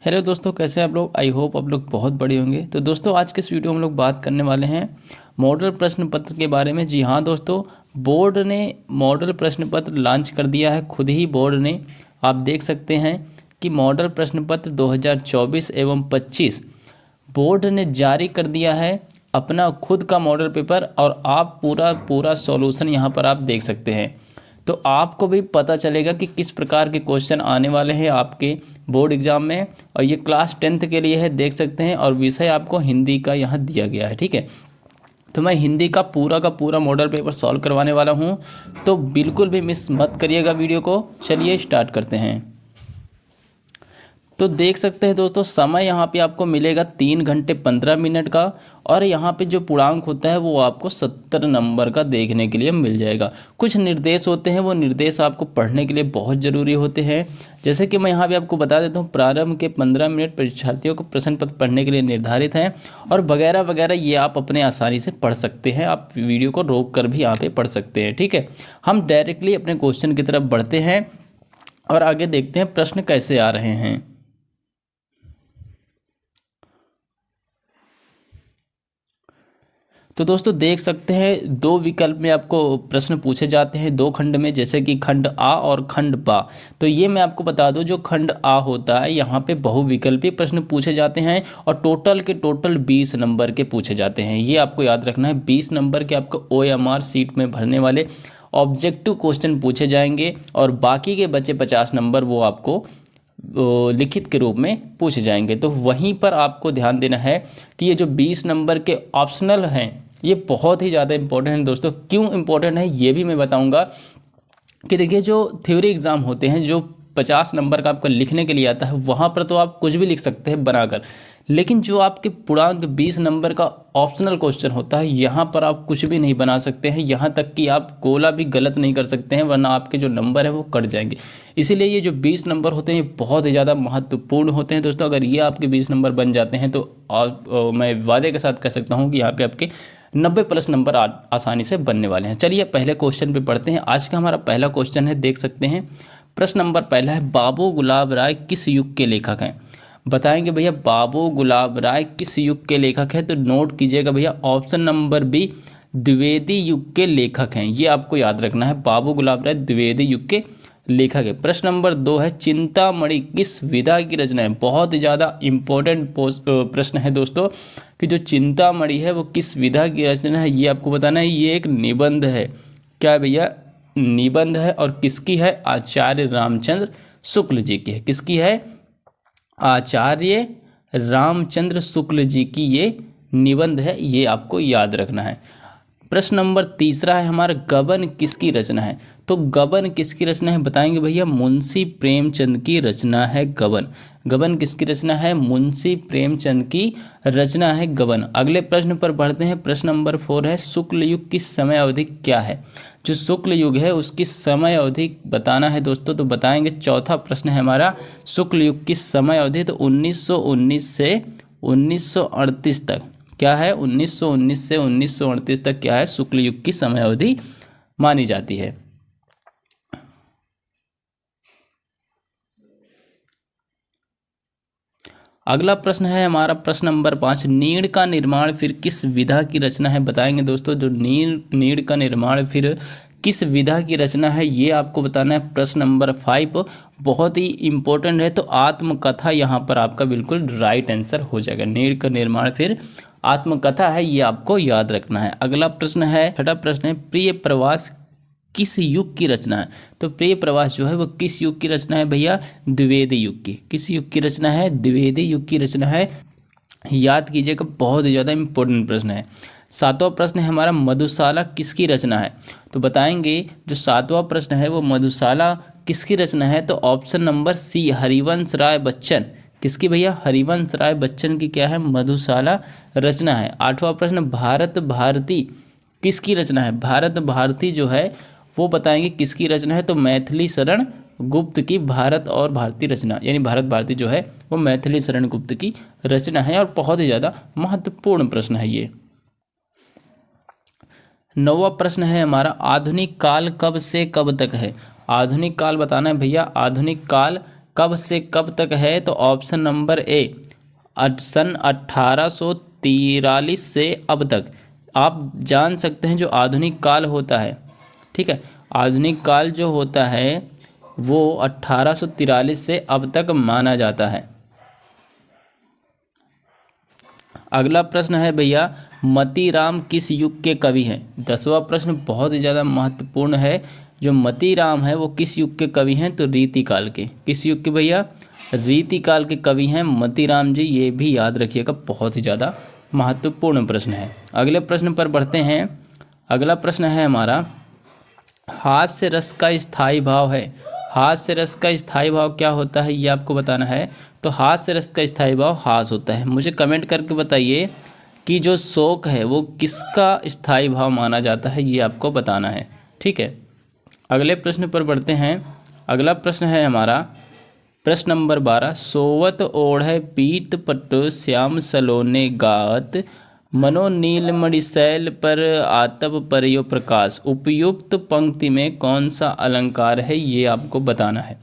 Hello दोस्तों, कैसे हैं आप लोग। आई होप आप लोग बहुत बड़े होंगे। तो दोस्तों, आज के इस वीडियो में हम लोग बात करने वाले हैं मॉडल प्रश्न पत्र के बारे में। जी हाँ दोस्तों, बोर्ड ने मॉडल प्रश्न पत्र लॉन्च कर दिया है। खुद ही बोर्ड ने, आप देख सकते हैं कि मॉडल प्रश्न पत्र 2024 एवं 25 बोर्ड ने जारी कर दिया है अपना खुद का मॉडल पेपर। और आप पूरा पूरा सॉल्यूशन यहाँ पर आप देख सकते हैं, तो आपको भी पता चलेगा कि किस प्रकार के क्वेश्चन आने वाले हैं आपके बोर्ड एग्जाम में। और ये क्लास 10th के लिए है, देख सकते हैं। और विषय आपको हिंदी का यहाँ दिया गया है, ठीक है। तो मैं हिंदी का पूरा मॉडल पेपर सॉल्व करवाने वाला हूँ, तो बिल्कुल भी मिस मत करिएगा वीडियो को। चलिए स्टार्ट करते हैं। तो देख सकते हैं दोस्तों, समय यहाँ पे आपको मिलेगा 3 घंटे 15 मिनट का। और यहाँ पे जो पूर्णांक होता है वो आपको 70 नंबर का देखने के लिए मिल जाएगा। कुछ निर्देश होते हैं, वो निर्देश आपको पढ़ने के लिए बहुत ज़रूरी होते हैं। जैसे कि मैं यहाँ पे आपको बता देता हूँ, प्रारंभ के 15 मिनट परीक्षार्थियों को प्रश्न पत्र पढ़ने के लिए निर्धारित हैं। और वगैरह वगैरह ये आप अपने आसानी से पढ़ सकते हैं। आप वीडियो को रोक कर भी यहाँ पर पढ़ सकते हैं, ठीक है। हम डायरेक्टली अपने क्वेश्चन की तरफ बढ़ते हैं और आगे देखते हैं प्रश्न कैसे आ रहे हैं। तो दोस्तों, देख सकते हैं 2 विकल्प में आपको प्रश्न पूछे जाते हैं, 2 खंड में, जैसे कि खंड आ और खंड बा। तो ये मैं आपको बता दूं, जो खंड आ होता है यहाँ पे बहुविकल्पीय प्रश्न पूछे जाते हैं और टोटल 20 नंबर के पूछे जाते हैं। ये आपको याद रखना है, 20 नंबर के आपको OMR सीट में भरने वाले ऑब्जेक्टिव क्वेश्चन पूछे जाएंगे। और बाकी के बचे 50 नंबर वो आपको लिखित के रूप में पूछे जाएंगे। तो वहीं पर आपको ध्यान देना है कि ये जो 20 नंबर के ऑप्शनल हैं, ये बहुत ही ज़्यादा इंपॉर्टेंट है दोस्तों। क्यों इंपॉर्टेंट है ये भी मैं बताऊंगा। कि देखिए, जो थ्योरी एग्ज़ाम होते हैं, जो 50 नंबर का आपका लिखने के लिए आता है, वहाँ पर तो आप कुछ भी लिख सकते हैं बनाकर। लेकिन जो आपके पूर्णांक 20 नंबर का ऑप्शनल क्वेश्चन होता है, यहाँ पर आप कुछ भी नहीं बना सकते हैं। यहाँ तक कि आप गोला भी गलत नहीं कर सकते हैं, वरना आपके जो नंबर है वो कट जाएंगे। इसीलिए ये जो 20 नंबर होते हैं, ये बहुत ही ज़्यादा महत्वपूर्ण होते हैं दोस्तों। अगर ये आपके 20 नंबर बन जाते हैं तो मैं वादे के साथ कह सकता हूँ कि यहाँ पे आपके 90+ नंबर आसानी से बनने वाले हैं। चलिए पहले क्वेश्चन पे पढ़ते हैं। आज का हमारा पहला क्वेश्चन है, देख सकते हैं। प्रश्न नंबर पहला है, बाबू गुलाब राय किस युग के लेखक हैं। बताएंगे भैया, बाबू गुलाब राय किस युग के लेखक हैं। तो नोट कीजिएगा भैया, ऑप्शन नंबर बी, द्विवेदी युग के लेखक हैं। ये आपको याद रखना है, बाबू गुलाब राय द्विवेदी युग के लेखक है। प्रश्न नंबर 2 है, चिंतामणि किस विधा की रचना है। बहुत ही ज़्यादा इंपॉर्टेंट प्रश्न है दोस्तों, कि जो चिंतामणि है वो किस विधा की रचना है, ये आपको बताना है। ये एक निबंध है। क्या है भैया, निबंध है। और किसकी है, आचार्य रामचंद्र शुक्ल जी की है। किसकी है, आचार्य रामचंद्र शुक्ल जी की ये निबंध है। ये आपको याद रखना है। प्रश्न नंबर तीसरा है हमारा, गबन किसकी रचना है। तो गबन किसकी रचना है, बताएंगे भैया, मुंशी प्रेमचंद की रचना है गबन। गबन किसकी रचना है, मुंशी प्रेमचंद की रचना है गबन। अगले प्रश्न पर बढ़ते हैं। प्रश्न नंबर 4 है, शुक्ल युग की समय अवधि क्या है। जो शुक्ल युग है उसकी समय अवधि बताना है दोस्तों। तो बताएंगे, चौथा प्रश्न है हमारा, शुक्ल युग की समय अवधि। तो 1919 से 1938 तक क्या है, 1919 से 1938 तक क्या है, शुक्ल युग की समय अवधि मानी जाती है। अगला प्रश्न है हमारा, प्रश्न नंबर 5, नीड़ का निर्माण फिर किस विधा की रचना है। बताएंगे दोस्तों, जो नीड़ का निर्माण फिर किस विधा की रचना है, ये आपको बताना है। प्रश्न नंबर 5 बहुत ही इंपॉर्टेंट है। तो आत्मकथा यहाँ पर आपका बिल्कुल राइट आंसर हो जाएगा। नीड़ का निर्माण फिर आत्मकथा है, ये आपको याद रखना है। अगला प्रश्न है, छठा प्रश्न है, प्रिय प्रवास किस युग की रचना है। तो प्रिय प्रवास जो है वो किस युग की रचना है भैया, द्विवेदी युग की। किस युग की रचना है, द्विवेदी युग की रचना है। याद कीजिएगा, बहुत ही ज़्यादा इंपॉर्टेंट प्रश्न है। 7वां प्रश्न है हमारा, मधुशाला किसकी रचना है। तो बताएंगे, जो 7वां प्रश्न है वो मधुशाला किसकी रचना है। तो option number C, Harivansh Rai Bachchan. किसकी भैया, हरिवंश राय बच्चन की क्या है, मधुशाला रचना है। 8वां प्रश्न, भारत भारती किसकी रचना है। भारत भारती जो है वो बताएंगे किसकी रचना है। तो मैथिली शरण गुप्त की भारत और भारती रचना, यानी भारत भारती जो है वो मैथिली शरण गुप्त की रचना है। और बहुत ही ज़्यादा महत्वपूर्ण प्रश्न है ये। 9वां प्रश्न है हमारा, आधुनिक काल कब से कब तक है। आधुनिक काल बताना है भैया, आधुनिक काल कब से कब तक है, तो ऑप्शन नंबर ए सन 1843 से अब तक। आप जान सकते हैं जो आधुनिक काल होता है, ठीक है, आधुनिक काल जो होता है वो 1843 से अब तक माना जाता है। अगला प्रश्न है भैया, मतीराम किस युग के कवि हैं। 10वां प्रश्न बहुत ही ज़्यादा महत्वपूर्ण है। जो मतीराम है वो किस युग के कवि हैं, तो रीतिकाल के। किस युग के भैया, रीतिकाल के कवि हैं मतीराम जी, ये भी याद रखिएगा, बहुत ही ज़्यादा महत्वपूर्ण प्रश्न है। अगले प्रश्न पर बढ़ते हैं। अगला प्रश्न है हमारा, हास्य रस का स्थायी भाव है। हास्य रस का स्थायी भाव क्या होता है ये आपको बताना है। तो हास्य रस का स्थायी भाव हास होता है। मुझे कमेंट करके बताइए कि जो शोक है वो किसका स्थायी भाव माना जाता है, ये आपको बताना है, ठीक है। अगले प्रश्न पर बढ़ते हैं। अगला प्रश्न है हमारा प्रश्न नंबर 12, सोवत ओढ़े पीत पट श्याम सलोने गात, मनो नील मणिशैल पर आतप परयो प्रकाश। उपयुक्त पंक्ति में कौन सा अलंकार है, ये आपको बताना है।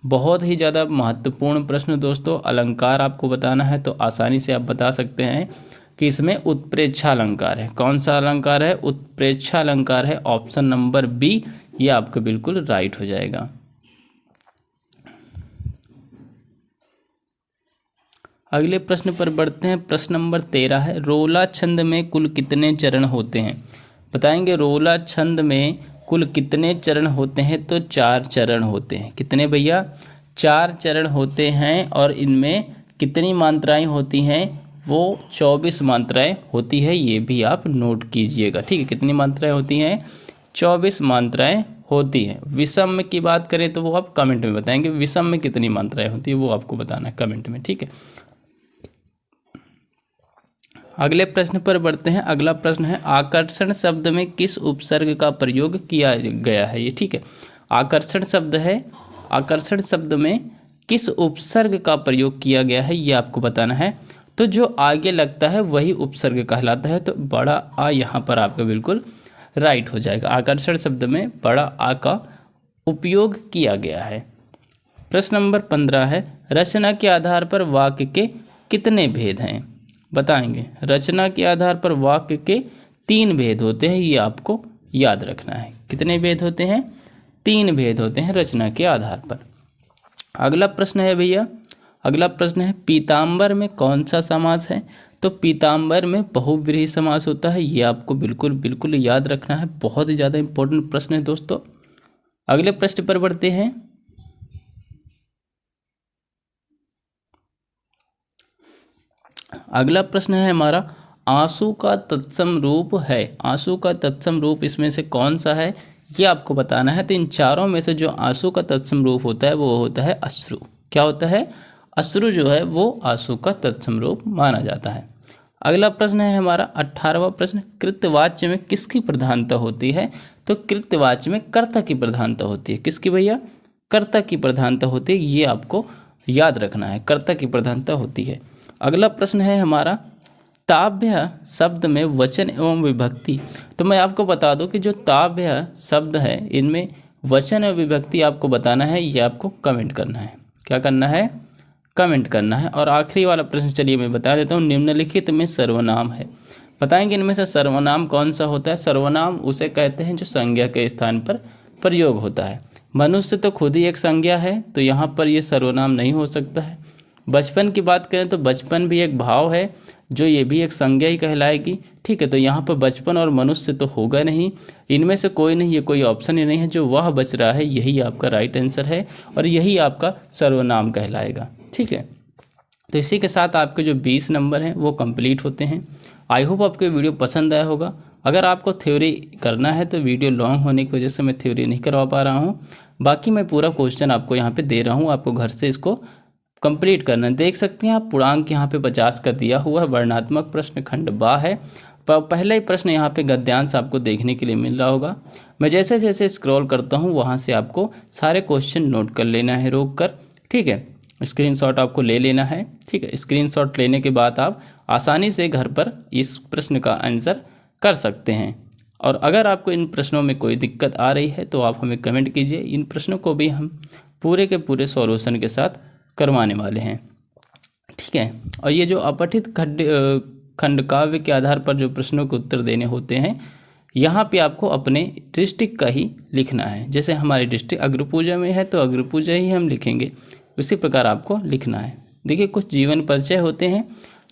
बहुत ही ज़्यादा महत्वपूर्ण प्रश्न दोस्तों। अलंकार आपको बताना है तो आसानी से आप बता सकते हैं कि इसमें उत्प्रेक्षा अलंकार है। कौन सा अलंकार है, उत्प्रेक्षा अलंकार है। ऑप्शन नंबर बी ये आपका बिल्कुल राइट हो जाएगा। अगले प्रश्न पर बढ़ते हैं। प्रश्न नंबर 13 है, रोला छंद में कुल कितने चरण होते हैं। बताएंगे रोला छंद में कुल कितने चरण होते हैं, तो 4 चरण होते हैं। कितने भैया, 4 चरण होते हैं। और इनमें कितनी मात्राएं होती हैं, वो 24 मात्राएं होती है। ये भी आप नोट कीजिएगा, ठीक है। कितनी मात्राएं होती हैं, 24 मात्राएं होती हैं। विषम में की बात करें तो वो आप कमेंट में बताएंगे, विषम में कितनी मात्राएं होती है वो आपको बताना है कमेंट में, ठीक है। अगले प्रश्न पर बढ़ते हैं। अगला प्रश्न है, आकर्षण शब्द में किस उपसर्ग का प्रयोग किया गया है, ये ठीक है। आकर्षण शब्द है, आकर्षण शब्द में किस उपसर्ग का प्रयोग किया गया है ये आपको बताना है। तो जो आगे लगता है वही उपसर्ग कहलाता है। तो बड़ा आ यहाँ पर आपका बिल्कुल राइट हो जाएगा। आकर्षण शब्द में बड़ा आ का उपयोग किया गया है। प्रश्न नंबर 15 है, रचना के आधार पर वाक्य के कितने भेद हैं। बताएंगे, रचना के आधार पर वाक्य के 3 भेद होते हैं, ये आपको याद रखना है। कितने भेद होते हैं, 3 भेद होते हैं रचना के आधार पर। अगला प्रश्न है भैया, अगला प्रश्न है, पीताम्बर में कौन सा समास है। तो पीताम्बर में बहुव्रीहि समास होता है। ये आपको बिल्कुल बिल्कुल याद रखना है। बहुत ही ज़्यादा इंपॉर्टेंट प्रश्न है दोस्तों। अगले प्रश्न पर बढ़ते हैं। अगला प्रश्न है हमारा, आंसू का तत्सम रूप है। आंसू का तत्सम रूप इसमें से कौन सा है, ये आपको बताना है। तो इन चारों में से जो आंसू का तत्सम रूप होता है वो होता है अश्रु। क्या होता है, अश्रु जो है वो आंसू का तत्सम रूप माना जाता है। अगला प्रश्न है हमारा 18वां प्रश्न, कृत्यवाच्य में किसकी प्रधानता होती है। तो कृत्यवाच्य में कर्ता की प्रधानता होती है। किसकी भैया, कर्ता की प्रधानता होती है। ये आपको याद रखना है, कर्ता की प्रधानता होती है। अगला प्रश्न है हमारा, ताभ्य शब्द में वचन एवं विभक्ति। तो मैं आपको बता दूं कि जो ताभ्य शब्द है इनमें वचन एवं विभक्ति आपको बताना है। ये आपको कमेंट करना है। क्या करना है, कमेंट करना है। और आखिरी वाला प्रश्न चलिए मैं बता देता हूँ, निम्नलिखित में सर्वनाम है। बताएंगे इनमें से सर्वनाम कौन सा होता है। सर्वनाम उसे कहते हैं जो संज्ञा के स्थान पर प्रयोग होता है। मनुष्य तो खुद ही एक संज्ञा है, तो यहाँ पर ये सर्वनाम नहीं हो सकता है। बचपन की बात करें तो बचपन भी एक भाव है, जो ये भी एक संज्ञा ही कहलाएगी, ठीक है। तो यहाँ पर बचपन और मनुष्य तो होगा नहीं, इनमें से कोई नहीं, ये कोई ऑप्शन ही नहीं है। जो वह बच रहा है यही आपका राइट आंसर है और यही आपका सर्वनाम कहलाएगा, ठीक है। तो इसी के साथ आपके जो 20 नंबर हैं वो कंप्लीट होते हैं। आई होप आपको वीडियो पसंद आया होगा। अगर आपको थ्योरी करना है तो वीडियो लॉन्ग होने की वजह से मैं थ्योरी नहीं करवा पा रहा हूँ। बाकी मैं पूरा क्वेश्चन आपको यहाँ पे दे रहा हूँ, आपको घर से इसको कंप्लीट करना है। देख सकते हैं आप, पूर्णांक यहाँ पे 50 का दिया हुआ है। वर्णात्मक प्रश्न खंड बा है। पहला ही प्रश्न यहाँ पे गद्यांश आपको देखने के लिए मिल रहा होगा। मैं जैसे जैसे स्क्रॉल करता हूँ वहाँ से आपको सारे क्वेश्चन नोट कर लेना है रोक कर, ठीक है। स्क्रीनशॉट आपको ले लेना है, ठीक है। स्क्रीनशॉट लेने के बाद आप आसानी से घर पर इस प्रश्न का आंसर कर सकते हैं। और अगर आपको इन प्रश्नों में कोई दिक्कत आ रही है तो आप हमें कमेंट कीजिए। इन प्रश्नों को भी हम पूरे के पूरे सॉल्यूशन के साथ करवाने वाले हैं। ठीक है, और ये जो अपठित खंड काव्य के आधार पर जो प्रश्नों के उत्तर देने होते हैं, यहाँ पे आपको अपने डिस्ट्रिक्ट का ही लिखना है। जैसे हमारी डिस्ट्रिक्ट अग्रपूजा में है तो अग्रपूजा ही हम लिखेंगे, उसी प्रकार आपको लिखना है। देखिए कुछ जीवन परिचय होते हैं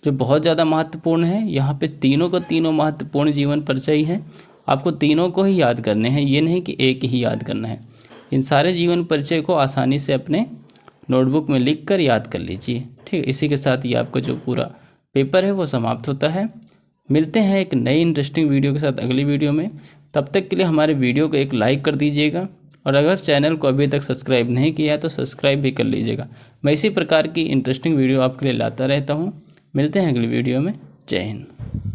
जो बहुत ज़्यादा महत्वपूर्ण है। यहाँ पे तीनों को तीनों महत्वपूर्ण जीवन परिचय हैं, आपको तीनों को ही याद करने हैं, ये नहीं कि एक ही याद करना है। इन सारे जीवन परिचय को आसानी से अपने नोटबुक में लिख कर याद कर लीजिए। ठीक है, इसी के साथ ये आपका जो पूरा पेपर है वो समाप्त होता है। मिलते हैं एक नई इंटरेस्टिंग वीडियो के साथ अगली वीडियो में। तब तक के लिए हमारे वीडियो को एक लाइक कर दीजिएगा, और अगर चैनल को अभी तक सब्सक्राइब नहीं किया तो सब्सक्राइब भी कर लीजिएगा। मैं इसी प्रकार की इंटरेस्टिंग वीडियो आपके लिए लाता रहता हूँ। मिलते हैं अगली वीडियो में। जय हिंद।